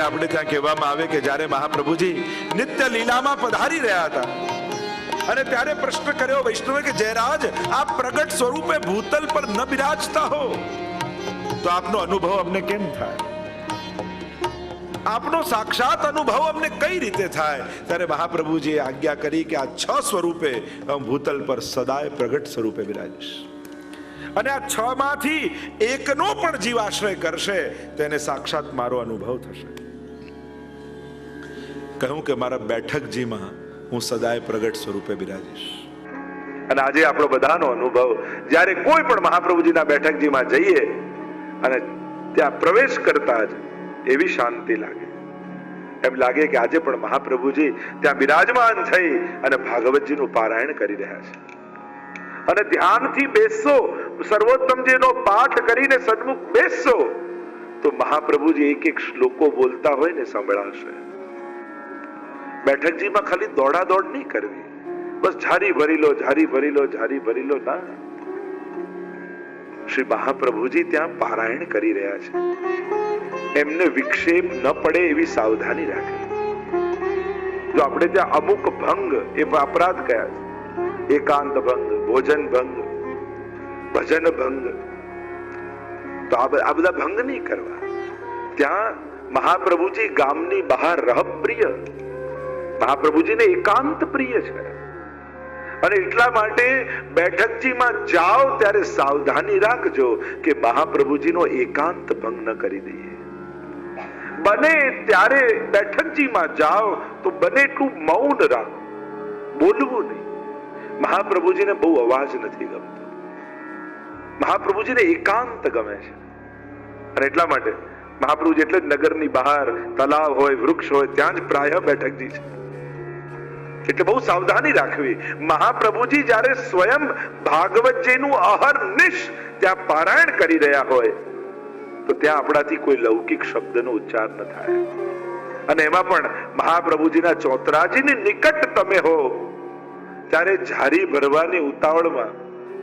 આપણે ત્યાં કહેવામાં આવે કે જ્યારે મહાપ્રભુજી નિત્ય લીલામાં પધારી રહ્યા હતા અને ત્યારે પ્રશ્ન કર્યો વૈષ્ણવે કે જયરાજ આપ પ્રગટ સ્વરૂપે ભૂતલ પર ન બિરાજતા હો તો આપનો અનુભવ અમને કેમ થાય, આપનો સાક્ષાત અનુભવ અમને કઈ રીતે થાય? ત્યારે મહાપ્રભુજીએ આજ્ઞા કરી કે આ 6 સ્વરૂપે હું ભૂતલ પર સદાય પ્રગટ સ્વરૂપે બિરાજીશ અને આ 6 માંથી એકનો પણ જીવ આશ્રય કરશે તેને સાક્ષાત મારો અનુભવ થશે. કહ્યું કે મારા બેઠકજીમાં હું સદાય પ્રગટ સ્વરૂપે બિરાજીશ. અને આજે આપણો બધાનો અનુભવ, જ્યારે કોઈ પણ મહાપ્રભુજીના બેઠકજીમાં જઈએ અને ત્યાં પ્રવેશ કરતા જ એવી શાંતિ લાગે, એમ લાગે કે આજે પણ મહાપ્રભુજી ત્યાં બિરાજમાન થઈ અને ભાગવતજીનું પારાયણ કરી રહ્યા છે. અને ધ્યાનથી બેસશો, સર્વોત્તમજીનો પાઠ કરીને સન્મુખ બેસશો તો મહાપ્રભુજી એક એક શ્લોકો બોલતા હોય ને સંભળાશે. બેઠકજીમાં ખાલી દોડા દોડ નહીં કરવી, બસ ઝારી ભરી લો, ઝારી ભરી લો, ઝારી ભરી લો ના. શ્રી મહાપ્રભુજી ત્યાં પારાયણ કરી રહ્યા છે, એમને વિક્ષેપ ન પડે એવી સાવધાની રાખે. જો આપણે ત્યાં અમુક ભંગ એ અપરાધ કયા છે, એકાંત ભંગ, ભોજન ભંગ, ભજન ભંગ, તો આ બધા ભંગ નહીં કરવા. ત્યાં મહાપ્રભુજી ગામની બહાર રહ પ્રિય, મહાપ્રભુજીને એકાંત પ્રિય છે અને એટલા માટે બેઠકજીમાં જાઓ ત્યારે સાવધાની રાખજો કે મહાપ્રભુજીનો એકાંત ભંગ ન કરી દઈએ. બને ત્યારે બેઠકજીમાં જાઓ તો બને એટલું મૌન રાખો, બોલવું નહીં. મહાપ્રભુજીને બહુ અવાજ નથી ગમતો, મહાપ્રભુજીને એકાંત ગમે છે અને એટલા માટે મહાપ્રભુજી એટલે નગરની બહાર તલાવ હોય, વૃક્ષ હોય ત્યાં જ પ્રાય બેઠકજી છે. એટલે બહુ સાવધાની રાખવી. મહાપ્રભુજી જ્યારે સ્વયં ભાગવતજીનું અહર્નિશ ત્યાં પારાયણ કરી રહ્યા હોય તો ત્યાં આપણાથી કોઈ લૌકિક શબ્દનો ઉચ્ચાર ન થાય. અને એમાં પણ મહાપ્રભુજીના ચોતરાજીની નિકટ તમે હો ત્યારે ઝારી ભરવાની ઉતાવળમાં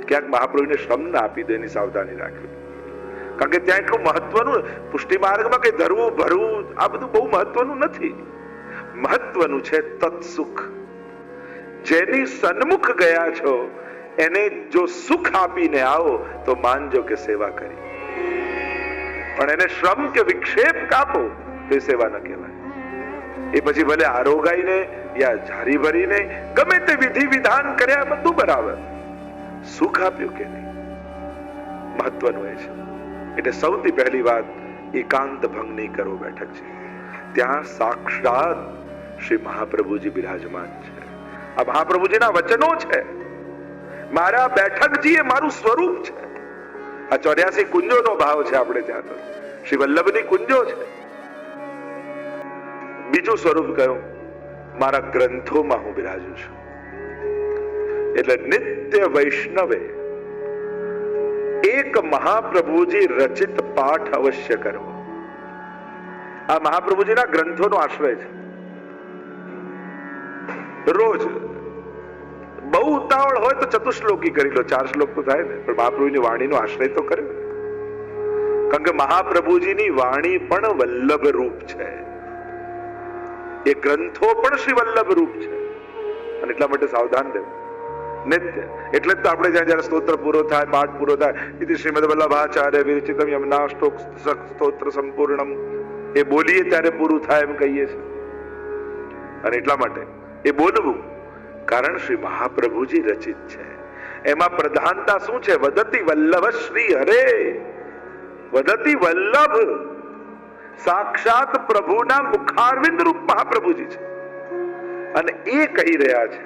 ક્યાંક મહાપ્રભુને શ્રમ ના આપી દે એની સાવધાની રાખવી. કારણ કે ત્યાં એટલું મહત્વનું, પુષ્ટિ માર્ગમાં કઈ ધરવું ભરવું આ બધું બહુ મહત્વનું નથી. મહત્વનું છે તત્સુખ. જેની સન્મુખ ગયા છો એને જો સુખ આપીને આવો તો માનજો કે સેવા કરી, પણ એને શ્રમ કે વિક્ષેપ કાપો તો એ સેવા ન કહેવાય. એ પછી ભલે આરોગાઈને યા ઝારી ભરીને ગમે તે વિધિ વિધાન કર્યા બધું બરાબર, સુખ આપ્યું કે નહીં મહત્વનું એ છે. એટલે સૌથી પહેલી વાત એકાંત ભંગ નહીં કરવો બેઠક છે. ત્યાં સાક્ષાત શ્રી મહાપ્રભુજી બિરાજમાન છે. આ મહાપ્રભુજીના વચનો છે, મારા બેઠકજી એ મારું સ્વરૂપ છે. આ 84 કુંજોનો ભાવ છે આપણે ત્યાં તો શ્રી વલ્લભની કુંજો છે. બીજું સ્વરૂપ કયું, મારા ગ્રંથોમાં હું બિરાજુ છું. એટલે નિત્ય વૈષ્ણવે એક મહાપ્રભુજી રચિત પાઠ અવશ્ય કરવો. આ મહાપ્રભુજીના ગ્રંથોનો આશ્રય છે. રોજ બહુ ઉતાવળ હોય તો ચતુશ્લોકી કરી લો, 4 શ્લોક તો થાય ને, પણ મહાપ્રભુની વાણીનો આશ્રય તો કર્યો. કારણ કે મહાપ્રભુજીની વાણી પણ વલ્લભ રૂપ છે, એ ગ્રંથો પણ શ્રી વલ્લભ રૂપ છે અને એટલા માટે સાવધાન રહેવું નિત્ય. એટલે જ તો આપણે જ્યાં જયારે સ્તોત્ર પૂરો થાય, પાઠ પૂરો થાય, ઇતિ શ્રીમદ વલ્લભાચાર્ય વિરચિતમ યમનાષ્ટોક સ્તોત્ર સંપૂર્ણમ એ બોલીએ ત્યારે પૂરું થાય એમ કહીએ છીએ. અને એટલા માટે એ બોલવું, કારણ શ્રી મહાપ્રભુજી રચિત છે. એમાં પ્રધાનતા શું છે? વદતિ વલ્લભ શ્રી હરે, વદતિ વલ્લભ, સાક્ષાત પ્રભુના મુખારવિંદ રૂપ મહાપ્રભુજી છે અને એ કહી રહ્યા છે,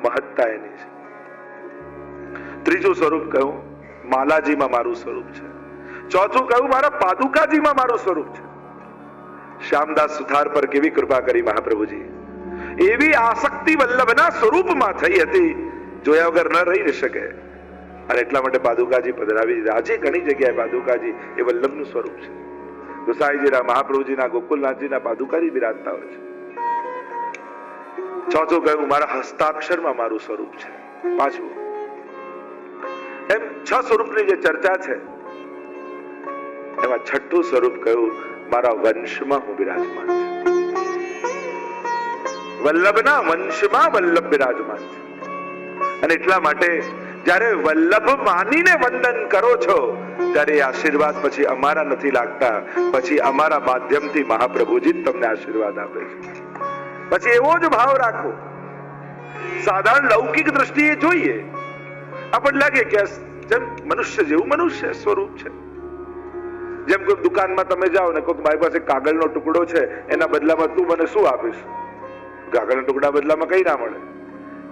મહત્તા એની છે. ત્રીજું સ્વરૂપ કહ્યું, માલાજીમાં મારું સ્વરૂપ છે. ચોથું કહ્યું, મારા પાદુકાજીમાં મારું સ્વરૂપ છે. શ્યામદાસ સુથાર પર કેવી કૃપા કરી મહાપ્રભુજી, એવી આસક્તિ વલ્લભના સ્વરૂપમાં થઈ હતી, જોયા વગર ન રહી શકે અને એટલા માટે પાદુકાજી પધરાવી દીધા. આજે ઘણી જગ્યાએ પાદુકાજી એ વલ્લભનું સ્વરૂપ છે. ગુસાઈજીના, મહાપ્રભુજીના, ગોકુલનાથજીના પાદુકાજી બિરાજતા હોય છે. ચોથું કહ્યું, મારા હસ્તાક્ષરમાં મારું સ્વરૂપ છે. પાંચમું, એમ 6 સ્વરૂપની જે ચર્ચા છે એમાં છઠ્ઠું સ્વરૂપ કહ્યું, મારા વંશમાં હું બિરાજમાન છું. વલ્લભના વંશમાં વલ્લભ બિરાજમાન છે. અને એટલા માટે જ્યારે વલ્લભ માનીને વંદન કરો છો, ત્યારે એ આશીર્વાદ પછી અમારા નથી લાગતા, પછી અમારા માધ્યમથી મહાપ્રભુજી જ તમને આશીર્વાદ આપે છે. પછી એવો જ ભાવ રાખો. સાધારણ લૌકિક દ્રષ્ટિએ જોઈએ આપણને લાગે કે જેમ મનુષ્ય જેવું મનુષ્ય સ્વરૂપ છે. જેમ કોઈ દુકાનમાં તમે જાઓ ને કોઈ મારી પાસે કાગળનો ટુકડો છે, એના બદલામાં તું મને શું આપીશ? કાગળના ટુકડા બદલામાં કઈ ના મળે.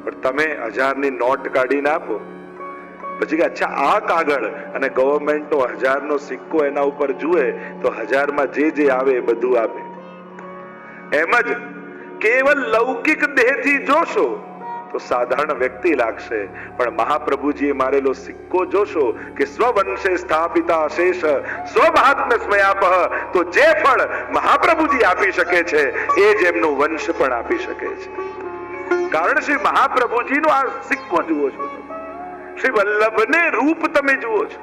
પણ તમે 1000ની નોટ કાઢીને આપો, પછી કે અચ્છા આ કાગળ અને ગવર્મેન્ટનો 1000નો સિક્કો એના ઉપર જુએ તો 1000માં જે આવે એ બધું આપે. એમ જ કેવલ લૌકિક દેહથી જોશો તો સાધારણ વ્યક્તિ લાગશે, પણ મહાપ્રભુજીએ મારેલો સિક્કો જોશો કે સ્વવંશે સ્થાપિતા શેષ સ્વમહાત્મ્ય સ્મયાપહ, તો જે ફળ મહાપ્રભુજી આપી શકે છે એ જ એમનું વંશ પણ આપી શકે છે. કારણ શ્રી મહાપ્રભુજીનો આ સિક્કો જુઓ છો, શ્રી વલ્લભને રૂપ તમે જુઓ છો.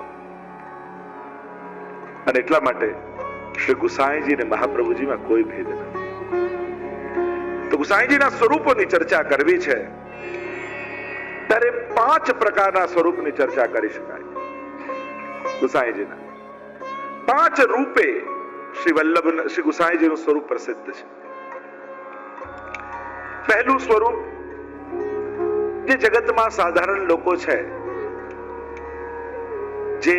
અને એટલા માટે શ્રી ગુસાઈજી ને મહાપ્રભુજીમાં કોઈ ભેદ નથી. તો ગુસાઈજીના સ્વરૂપોની ચર્ચા કરવી છે ત્યારે 5 પ્રકારના સ્વરૂપની ચર્ચા કરી શકાય. ગુસાઈજીના 5 રૂપે શ્રી વલ્લભ શ્રી ગુસાઈજીનું સ્વરૂપ પ્રસિદ્ધ છે. પહેલું સ્વરૂપ જે જગતમાં સાધારણ લોકો છે, જે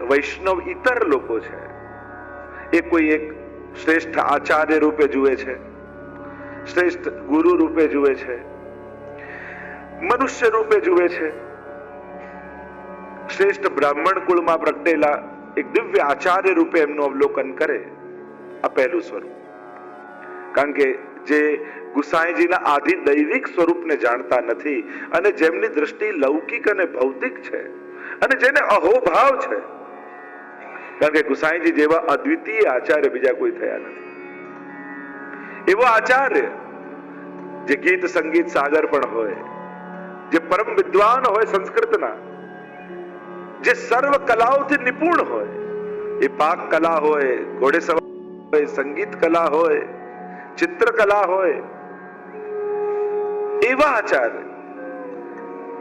વૈષ્ણવ ઇતર લોકો છે, એ કોઈ એક શ્રેષ્ઠ આચાર્ય રૂપે જુએ છે, શ્રેષ્ઠ ગુરુ રૂપે જુએ છે, મનુષ્ય રૂપે જુએ છે, શ્રેષ્ઠ બ્રાહ્મણ કુળમાં પ્રગટેલા એક દિવ્ય આચાર્ય રૂપે એમનું અવલોકન કરે. આ પહેલું સ્વરૂપ. કારણ કે જે ગુસાઈજીના આદિ દૈવિક સ્વરૂપને જાણતા નથી અને જેમની દ્રષ્ટિ લૌકિક અને ભૌતિક છે અને જેને અહોભાવ છે, કારણ કે ગુસાઈજી જેવા અદ્વિતીય આચાર્ય બીજા કોઈ થયા નથી. એવો આચાર્ય જે ગીત સંગીત સાગર પણ હોય, જે પરમ વિદ્વાન હોય સંસ્કૃતના, જે સર્વ કલાઓથી નિપુણ હોય, એ પાક કલા હોય, ઘોડેસવાર હોય, સંગીત કલા હોય, ચિત્રકલા હોય, એવા આચાર્ય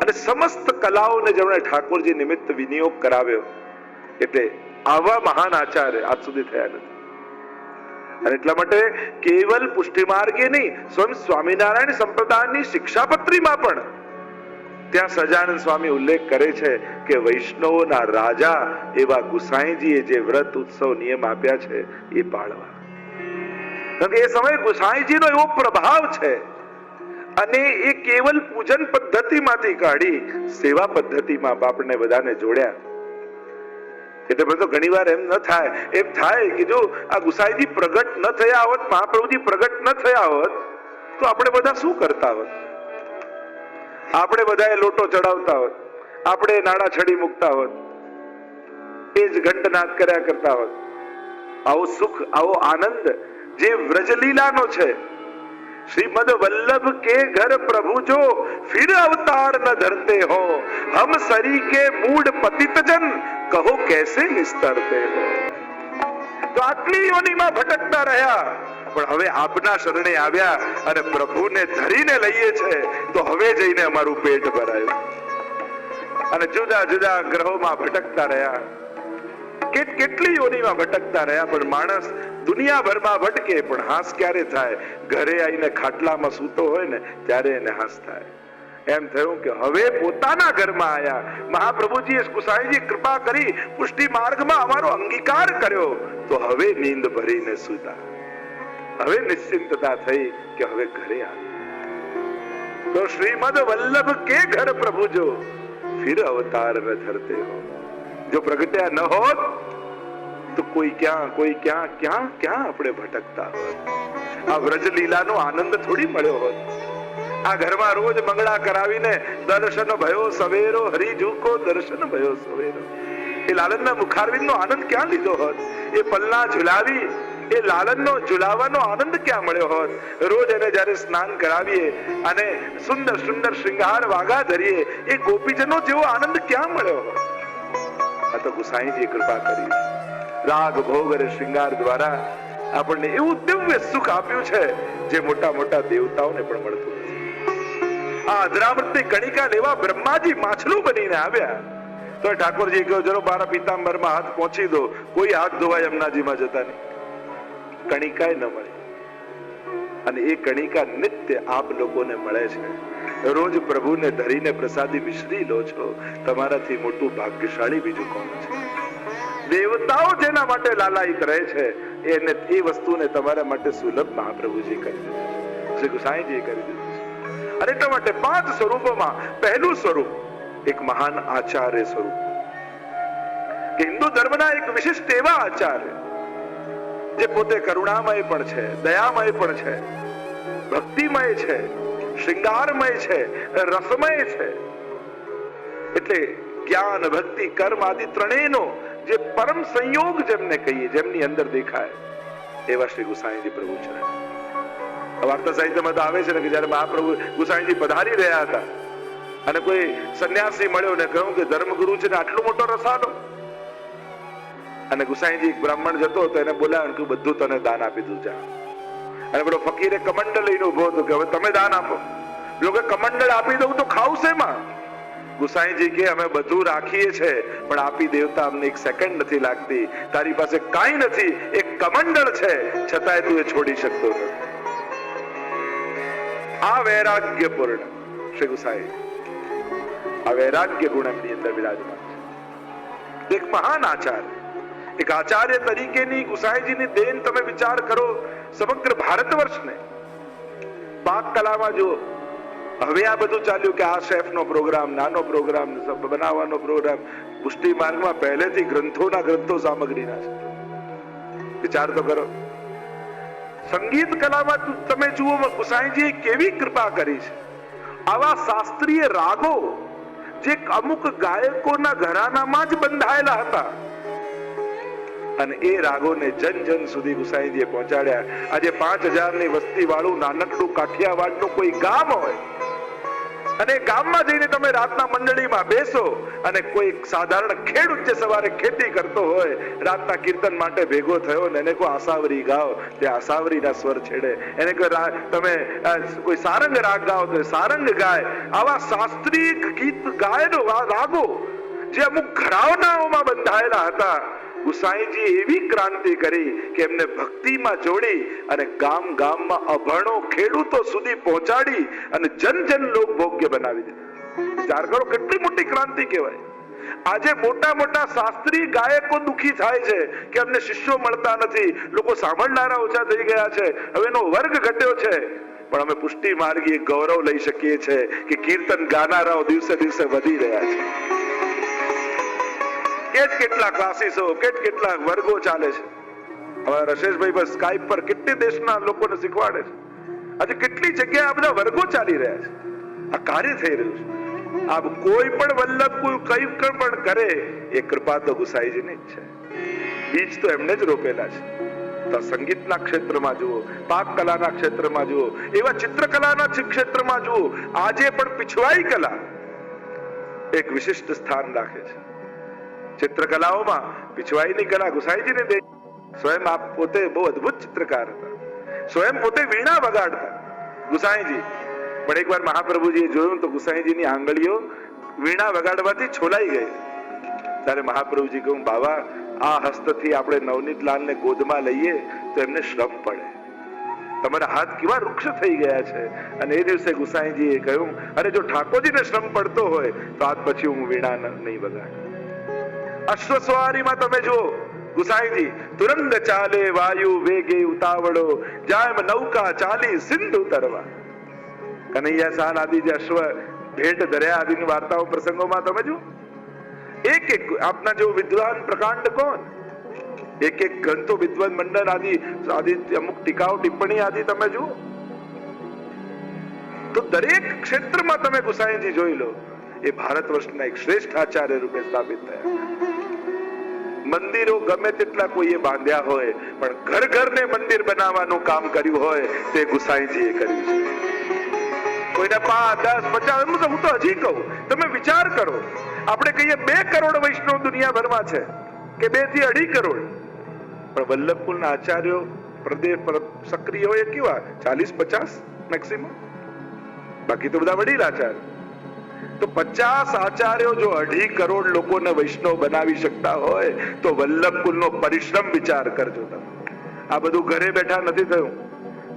અને સમસ્ત કલાઓને જેમણે ઠાકોરજી નિમિત્ત વિનિયોગ કરાવ્યો, એટલે આવા મહાન આચાર્ય આજ સુધી થયા નથી. અને એટલા માટે કેવલ પુષ્ટિ માર્ગે નહીં, સ્વયં સ્વામિનારાયણ સંપ્રદાયની શિક્ષાપત્રીમાં પણ ત્યાં સહજાનંદ સ્વામી ઉલ્લેખ કરે છે કે વૈષ્ણવોના રાજા એવા ગુસાઈજીએ જે વ્રત ઉત્સવ નિયમ આપ્યા છે એ પાળવા. કારણ કે એ સમયે ગુસાઈજીનો એવો પ્રભાવ છે અને એ કેવલ પૂજન પદ્ધતિમાંથી કાઢી સેવા પદ્ધતિમાં બાપને બધાને જોડ્યા. એટલે બધો ઘણીવાર એમ ન થાય, એમ થાય કે જો આ ગુસાઈજી પ્રગટ ન થયા હોત, મહાપ્રભુજી પ્રગટ ન થયા હોત તો આપણે બધા શું કરતા હોત? આપણે બધાએ લોટો ચડાવતા હોત, આપણે નાડા છડી મૂકતા હોત, એ જ ઘંટનાદ કર્યા કરતા હોત. આવો સુખ, આવો આનંદ જે વ્રજલીલાનો છે, श्रीमद वल्लभ के घर प्रभु जो फिर अवतार न धरते हो, हम सरी के मूड पतित जन कहो कैसे निस्तरते हो. તો આટલી યોનિમાં ભટકતા રહ્યા, પણ હવે આપના શરણે આવ્યા અને પ્રભુને ધરીને લઈએ છે તો હવે જઈને અમારું પેટ ભરાયું. અને જુદા જુદા ગ્રહોમાં ભટકતા રહ્યા, કેટલી યોનિમાં ભટકતા રહ્યા, પણ માણસ દુનિયાભરમાં ભટકે પણ હાસ ક્યારે થાય? ઘરે આવીને ખાટલામાં સૂતો હોય ને ત્યારે એને હાસ થાય. એમ થયું કે હવે પોતાના ઘરમાં આયા, મહાપ્રભુજીએ ગુસાઈજી કૃપા કરી, પુષ્ટિ માર્ગમાં અમારો અંગીકાર કર્યો, તો હવે નીંદ ભરીને સૂતા. હવે નિશ્ચિંતતા થઈ કે હવે ઘરે આવ્યા. તો શ્રીમદ વલ્લભ કે ઘર પ્રભુ જો ફિર અવતાર ન ધરતે હો. જો પ્રગટ્યા ન હોત તો કોઈ ક્યાં આપણે ભટકતા હોત. આ વ્રજલીલાનો આનંદ થોડી મળ્યો હોત. આ ઘરમાં રોજ મંગળા કરાવીને દર્શન ભયો સવેરો, હરિજુકો દર્શન ભયો સવેરો, એ લાલનના મુખારવિંદનો આનંદ ક્યાં લીધો હોત? એ પલ્લા ઝુલાવી, એ લાલનનો ઝુલાવાનો આનંદ ક્યાં મળ્યો હોત? રોજ એને જ્યારે સ્નાન કરાવીએ અને સુંદર સુંદર શૃંગાર વાગા ધરીએ, એ ગોપીજનો જેવો આનંદ ક્યાં મળ્યો હોત? આ તો ગુસાઈજી કૃપા કરી, રાગ ભોગ અને શૃંગાર દ્વારા આપણને એવું દિવ્ય સુખ આપ્યું છે જે મોટા મોટા દેવતાઓને પણ મળતું નથી. આ અધરામૃતની કણિકા લેવા બ્રહ્માજી માછલું બનીને આવ્યા તો ઠાકોરજી કહ્યું ચલો મારા પિતાંબરમાં હાથ પહોંચી દો. કોઈ હાથ ધોવા યમુનાજીમાં જતા નહીં, કણિકાએ ન મળી. અને એ કણિકા નિત્ય આપ લોકોને મળે છે. રોજ પ્રભુને ધરીને પ્રસાદી મિશ્રી લો છો. તમારાથી મોટું ભાગ્યશાળી બીજું કોણ છે? દેવતાઓ જેના માટે લાલાયિત રહે છે એને એ વસ્તુને તમારા માટે સુલભ મહાપ્રભુજી કરી દીધું છે, શ્રી ગુસાઈજીએ કરી દીધું છે. અને એટલા માટે 5 સ્વરૂપોમાં પહેલું સ્વરૂપ એક મહાન આચાર્ય સ્વરૂપ, કે હિન્દુ ધર્મના એક વિશિષ્ટ એવા આચાર્ય જે પોતે કરુણામય પણ છે, દયામય પણ છે, ભક્તિમય છે, શૃંગારમય છે, રસમય છે. એટલે જ્ઞાન, ભક્તિ, કર્મ આદિ ત્રણેયનો જે પરમ સંયોગ જેમને કહીએ, જેમની અંદર દેખાય એવા શ્રી ગુસાઈજી પ્રભુ છે. વાર્તા સાહિત્યમાં તો આવે છે ને કે જયારે મહાપ્રભુ ગુસાઈજી પધારી રહ્યા હતા અને કોઈ સંન્યાસી મળ્યો ને કહ્યું કે ધર્મગુરુ છે ને આટલો મોટો રસાલો. અને ગુસાઈજી એક બ્રાહ્મણ જતો હતો, એને બોલાવ્યો કે બધું તને દાન આપી દઉં જા. અને પેલો ફકીરે કમંડળ લઈને ઉભો હતો કે હવે તમે દાન આપો. લોકો કમંડળ આપી દઉં તો ખાવ શેમાં? ગુસાઈજી કે અમે બધું રાખીએ છે પણ આપી દેવતા અમને એક સેકન્ડ નથી લાગતી. તારી પાસે કાંઈ નથી, એક કમંડળ છે, છતાંય તું એ છોડી શકતો નથી. આ વૈરાગ્ય પૂર્ણ શ્રી ગુસાઈ, આ વૈરાગ્ય ગુણ એમની અંદર વિરાજમાન છે. એક મહાન આચાર્ય, એક આચાર્ય તરીકેની ગુસાઈજીની દેન તમે વિચાર કરો સમગ્ર ભારત વર્ષને. પાક કલામાં જો હવે આ બધું ચાલ્યું કે આ શેફનો પ્રોગ્રામ, નાનો પ્રોગ્રામ, બનાવવાનો પ્રોગ્રામ, પુષ્ટિ માર્ગમાં પહેલેથી ગ્રંથોના ગ્રંથો સામગ્રીના છે. વિચાર તો કરો. સંગીત કલામાં તમે જુઓ ગુસાઈજીએ કેવી કૃપા કરી છે. આવા શાસ્ત્રીય રાગો જે અમુક ગાયકોના ઘરાનામાં જ બંધાયેલા હતા અને એ રાગોને જન જન સુધી ગુસાઈજીએ પહોંચાડ્યા. આજે 5000 ની વસ્તી વાળું નાનકડું કાઠિયાવાડનું કોઈ ગામ હોય અને ગામમાં જઈને તમે રાતના મંડળીમાં બેસો અને કોઈ સાધારણ ખેડૂત જે સવારે ખેતી કરતો હોય રાતના કીર્તન માટે ભેગો થયો ને એને કોઈ આસાવરી ગાઓ, તે આસાવરીના સ્વર છેડે. એને તમે કોઈ સારંગ રાગ ગાઓ તો સારંગ ગાય. આવા શાસ્ત્રીય ગીત ગાયનો રાગો જે અમુક ઘરાનાઓમાં બંધાયેલા હતા, ગુસાઈજી એવી ક્રાંતિ કરી કે એમને ભક્તિમાં જોડી અને ગામ ગામમાં અભણો ખેડૂતો સુધી પહોંચાડી અને જન જન લોક ભોગ્ય બનાવી દીધા. વિચાર કરો કેટલી મોટી ક્રાંતિ કહેવાય. આજે મોટા મોટા શાસ્ત્રીય ગાયકો દુખી થાય છે કે અમને શિષ્યો મળતા નથી, લોકો સાંભળનારા ઓછા થઈ ગયા છે, હવે એનો વર્ગ ઘટ્યો છે. પણ અમે પુષ્ટિ માર્ગી ગૌરવ લઈ શકીએ છીએ કે કીર્તન ગાનારાઓ દિવસે દિવસે વધી રહ્યા છે. કેટલા ક્લાસીસો, કેટલા વર્ગો ચાલે છે. હવે રશેશભાઈ બસ સ્કાઈપ પર કેટલી દેશના લોકોને શીખવાડે છે. આજે કેટલી જગ્યાએ આ બધા વર્ગો ચાલી રહ્યા છે. આ કાર્ય થઈ રહ્યું છે. આ કોઈ પણ વલ્લભ કોઈ કઈ પણ કરે એ કૃપા તો ગુસાઈજીની જ છે. બીજ તો એમને જ રોપેલા છે. તો સંગીતના ક્ષેત્રમાં જુઓ, પાક કલાના ક્ષેત્રમાં જુઓ, એવા ચિત્રકલાના ક્ષેત્રમાં જુઓ, આજે પણ પિછવાઈ કલા એક વિશિષ્ટ સ્થાન રાખે છે. ચિત્રકલાઓમાં પિછવાઈની કલા ગુસાઈજીને દે. સ્વયં આપ પોતે બહુ અદ્ભુત ચિત્રકાર હતા, સ્વયં પોતે વીણા વગાડતા ગુસાઈજી. પણ એકવાર મહાપ્રભુજીએ જોયું તો ગુસાઈજીની આંગળીઓ વીણા વગાડવાથી છોલાઈ ગઈ. ત્યારે મહાપ્રભુજી કહ્યું, બાબા આ હસ્તથી આપણે નવનીતલાલને ગોદમાં લઈએ તો એમને શ્રમ પડે, તમારા હાથ કેવા વૃક્ષ થઈ ગયા છે. અને એ દિવસે ગુસાઈજીએ કહ્યું, અને જો ઠાકોરજીને શ્રમ પડતો હોય તો આજ પછી હું વીણા નહીં વગાડ. અશ્વસવારીમાં તમે જુઓ ગુસાઈજી તુરંગ ચાલે વાયુ વેગે ઉતાવળો, જાયમ નૌકા ચાલી સિંધુ તરવા. કનૈયા સાલ આદિ જે અશ્વ ભેટ દરિયા આદિની વાર્તાઓ પ્રસંગોમાં તમે જુઓ, એક એક આપના જો વિદ્વાન પ્રકાંડ કોણ, એક એક ગ્રંથો વિદ્વાન મંડળ આદિ અમુક ટીકાઓ ટિપ્પણી આદિ તમે જુઓ તો દરેક ક્ષેત્રમાં તમે ગુસાઈજી જોઈ લો. એ ભારત વર્ષના એક શ્રેષ્ઠ આચાર્ય રૂપે સ્થાપિત થયા. મંદિરો ગમે તેટલા કોઈએ બાંધ્યા હોય પણ ઘર ઘરને મંદિર બનાવવાનું કામ કર્યું હોય તે ગુસાઈજીએ કર્યું છે. કોઈને 5, 10, 50, હું તો હજી કહું, તમે વિચાર કરો, આપણે કહીએ 2 કરોડ વૈષ્ણવ દુનિયાભરમાં છે કે 2 થી 2.5 કરોડ, પણ વલ્લભકુલના આચાર્યો પ્રદેશ સક્રિય હોય કેવા 40-50 મેક્સિમમ, બાકી તો બધા વડીલ આચાર્ય. તો 50 આચાર્યો જો 2.5 કરોડ લોકોને વૈષ્ણવ બનાવી શકતા હોય તો વલ્લભકુલનો પરિશ્રમ વિચાર કરજો તમે. આ બધું ઘરે બેઠા નથી થયું.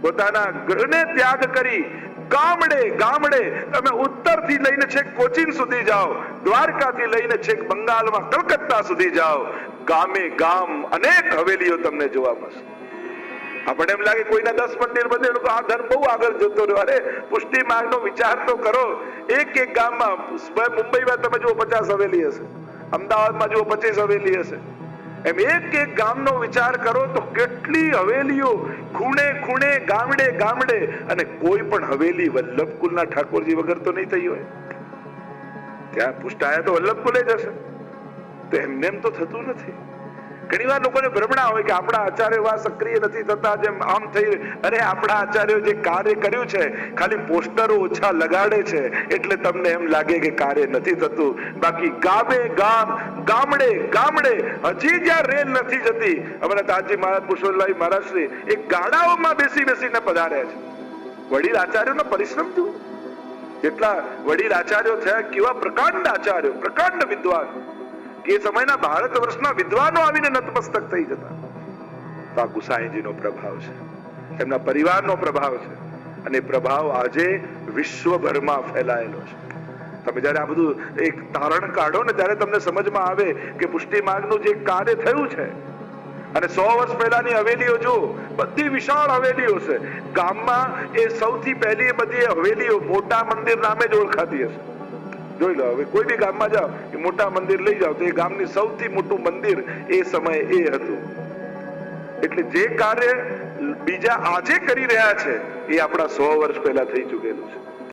પોતાના ઘરને ત્યાગ કરી ગામડે ગામડે તમે ઉત્તરથી લઈને છેક કોચીન સુધી જાઓ, દ્વારકાથી લઈને છેક બંગાળમાં કલકત્તા સુધી જાઓ, ગામે ગામ અનેક હવેલીઓ તમને જોવા મળશે. આપણે એમ લાગે કોઈના 10 મંદિર બધે લોકો આ ધર્મ બહુ આગળ જતો રહ્યો. અરે પુષ્ટિ માર્ગનો વિચાર તો કરો. એક એક ગામમાં, મુંબઈમાં તમે જુઓ 50 હવેલી હશે, અમદાવાદમાં જુઓ 25 હવેલી હશે. એમ એક એક ગામનો વિચાર કરો તો કેટલી હવેલીઓ ખૂણે ખૂણે, ગામડે ગામડે, અને કોઈ પણ હવેલી વલ્લભકુલના ઠાકોરજી વગર તો નહીં થઈ હોય. ત્યાં પુષ્ટાયા તો વલ્લભકુલે જ હશે. તો એમને એમ તો થતું નથી. ઘણી વાર લોકોને ભ્રમણા હોય કે આપણા આચાર્યો વા સક્રિય નથી થતા, જેમ આમ થઈ. અરે આપણા આચાર્યો જે કાર્ય કર્યું છે, ખાલી પોસ્ટરો ઓછા લગાડે છે એટલે તમને એમ લાગે કે કાર્ય નથી થતું. બાકી ગામે ગામ, ગામડે ગામડે, હજી જ્યાં રેલ નથી જતી, અમારા તાજી મહારાજ પુષ્પલાલ મહારાજ શ્રી એ ગાડાઓમાં બેસી બેસીને પધાર્યા છે. વડીલ આચાર્યોનો પરિશ્રમ જુઓ. જેટલા વડીલ આચાર્યો થયા, કેવા પ્રકાંડ આચાર્યો, પ્રકાંડ વિદ્વાન. એ સમયના ભારત વર્ષના વિદ્વાનો આવીને નતમસ્તક થઈ જતા. તો આ ગુસાઈજીનો પ્રભાવ છે, એમના પરિવારનો પ્રભાવ છે, અને પ્રભાવ આજે વિશ્વભરમાં ફેલાયેલો છે. તમે જયારે આ બધું એક તારણ કાઢો ને ત્યારે તમને સમજમાં આવે કે પુષ્ટિ માર્ગનું જે કાર્ય થયું છે. અને 100 વર્ષ પહેલાની હવેલીઓ જો, બધી વિશાળ હવેલીઓ છે. ગામમાં એ સૌથી પહેલી બધી હવેલીઓ મોટા મંદિર નામે જ ઓળખાતી હશે. જોઈ લો, હવે કોઈ બી ગામમાં જાઓ, એ મોટા મંદિર લઈ જાઓ તો એ ગામની સૌથી મોટું મંદિર એ સમયે એ હતું. એટલે જે કાર્ય બીજા આજે કરી રહ્યા છે એ આપણા 100 વર્ષ પહેલા થઈ ચૂકેલું છે.